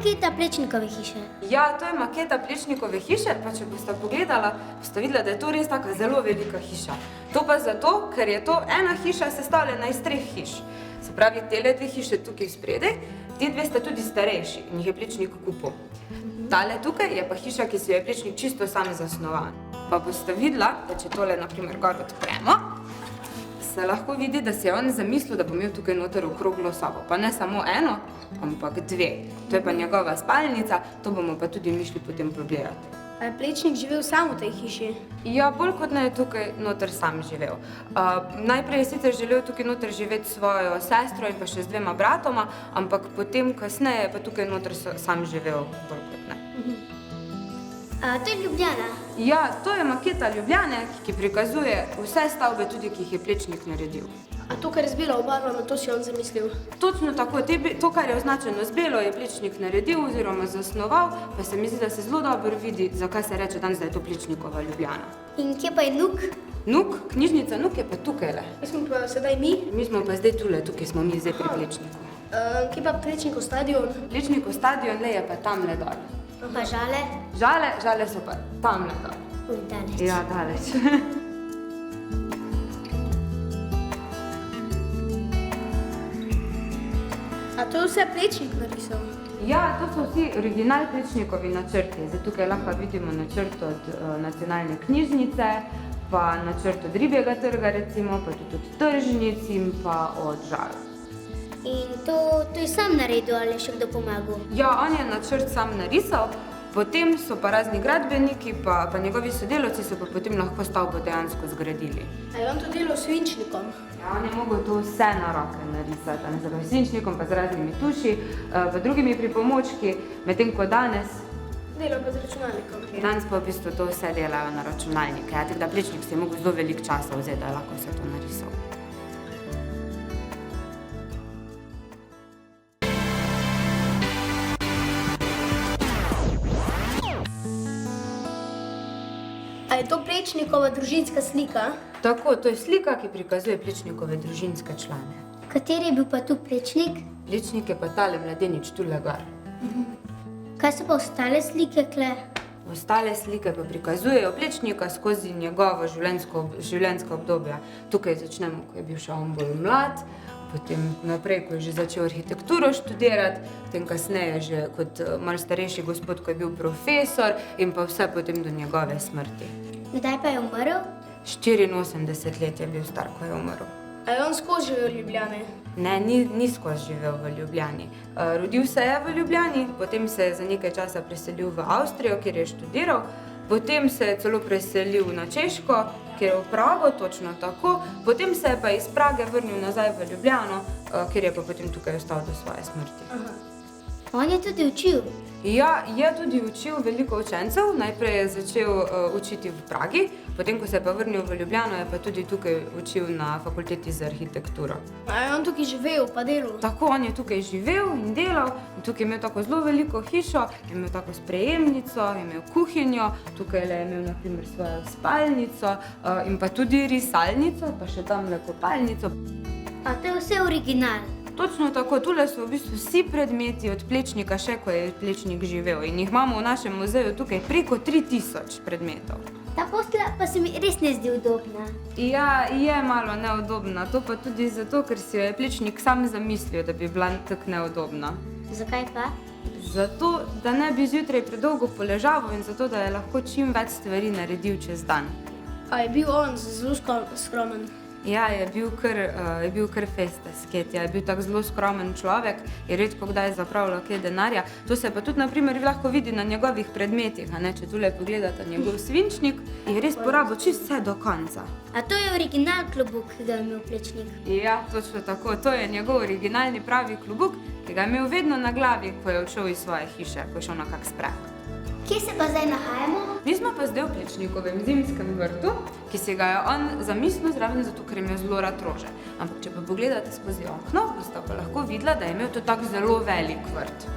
maketa Plečnikove hiše? Ja, to je maketa Plečnikove hiše, pa če boste pogledala, boste videla, da je to res taka zelo velika hiša. To pa zato, ker je to ena hiša sestavljena iz 3 hiš. Se pravi, tele 2 hiše tukaj spredaj, ti 2 sta tudi starejši in jih je Plečnik kupil. Tale tukaj je pa hiša, ki si jo je Plečnik čisto sam zasnoval. Pa boste videla, da če tole naprimer gor odpremo, se lahko vidi, da si je on zamislil, da bo imel tukaj noter okroglo sobo. Pa ne samo eno, ampak 2. To je pa njegova spalnica, to bomo pa tudi mi šli potem pogledati. A je Plečnik živel sam v tej hiši? Ja, bolj kot ne je tukaj noter sam živel. Najprej je sicer želel tukaj noter živeti s svojo sestro in pa še z 2 bratoma, ampak potem kasneje pa tukaj noter sam živel bolj kot ne. To je Ljubljana. Ja, to je maketa Ljubljane, ki prikazuje vse stavbe tudi, ki jih je Plečnik naredil. A to, kar je z belo obarvano, to si on zamislil? Točno tako, to, kar je označeno z belo, je Plečnik naredil oziroma zasnoval, pa se mi zdi, da se zelo dobro vidi, zakaj se reče danes, da je to Plečnikova Ljubljana. In kje pa je Nuk? Nuk, knjižnica Nuk je pa tukajle. Mi smo pa sedaj mi? Mi smo pa zdaj tule, tukaj smo mi zdaj pri Plečniku. Kje pa Plečnikov stadion? Plečnikov stadion je pa tamle dol. Pa Žale? Žale so pa tamle dol. Daleč. Ja, daleč. A to je vse Plečnik narisal? Ja, to so vsi original Plečnikovi načrti. Zdaj tukaj lahko vidimo načrt od Nacionalne knjižnice, pa načrt od Ribjega trga recimo, pa tudi od tržnic in pa od Žal. In to je sam naredil ali je še kdo pomagal? Ja, on je načrt sam narisal, potem so pa razni gradbeniki, pa njegovi sodelavci so pa potem lahko stavbo dejansko zgradili. A je on to delal s svinčnikom? Ja, on je mogel to vse na roke narisati, z svinčnikom, pa z raznimi tuši, pa drugimi pripomočki, medtem ko danes... Delal pa z računalnikom. Danes pa v bistvu to vse delajo na računalnike, tako da Plečnik si je mogel zelo veliko časa vzeti, da je lahko vse to narisal. A je to Plečnikova družinska slika? Tako, to je slika, ki prikazuje Plečnikove družinske člane. Kateri je bil pa tu Plečnik? Plečnik je pa tale mladenič tule gor. Kaj so pa ostale slike kle? Ostale slike pa prikazujejo Plečnika skozi njegovo življenjsko obdobje. Tukaj začnemo, ko je bil še on bolj mlad, potem naprej, ko je že začel arhitekturo študirati, potem kasneje že kot malo starejši gospod, ko je bil profesor in pa vse potem do njegove smrti. Kdaj pa je umrl? 84 let je bil star, ko je umrl. A je on skozi živel v Ljubljani? Ne, ni skozi živel v Ljubljani. Rodil se je v Ljubljani, potem se je za nekaj časa preselil v Avstrijo, kjer je študiral, potem se je celo preselil na Češko, kjer je v Prago, točno tako, potem se je pa iz Prage vrnil nazaj v Ljubljano, kjer je pa potem tukaj ostal do svoje smrti. On je tudi učil? Ja, je tudi učil veliko učencev. Najprej je začel učiti v Pragi, potem, ko se je pa vrnil v Ljubljano, je pa tudi tukaj učil na fakulteti za arhitekturo. A je on tukaj živel pa delal? Tako, on je tukaj živel in delal, in tukaj je imel tako zelo veliko hišo, je imel tako sprejemnico, je imel kuhinjo, tukaj je imel na primer svojo spalnico in pa tudi risalnico, pa še tamle kopalnico. A to je vse original? Točno tako, tule so v bistvu vsi predmeti od Plečnika, še ko je Plečnik živel, in jih imamo v našem muzeju tukaj preko 3000 predmetov. Ta posla pa se mi res ne zdi udobna. Ja, je malo neudobna, to pa tudi zato, ker si jo je Plečnik sam zamislil, da bi bila tako neudobna. Zakaj pa? Zato, da ne bi zjutraj predolgo poležaval in zato, da je lahko čim več stvari naredil čez dan. A je bil on zelo skromen? Ja, je bil kar festesket, je bil tako zelo skromen človek, je redko kdaj zapravljal kaj denarja. To se pa tudi na primer lahko vidi na njegovih predmetih, če tule pogledate njegov svinčnik, je res porabil čisto vse do konca. A to je original klobuk, ki ga je imel Plečnik? Ja, točno tako, to je njegov originalni pravi klobuk, ki ga je imel vedno na glavi, ko je odšel iz svoje hiše, ko je šel na kak sprehod. Kje se pa zdaj nahajamo? Mi smo pa zdaj v Plečnikovem zimskem vrtu, ki si ga je on zamislil zraven zato, ker je imel zelo rad rože. Ampak če pa pogledate skozi okno, boste pa lahko videla, da je imel to tak zelo velik vrt.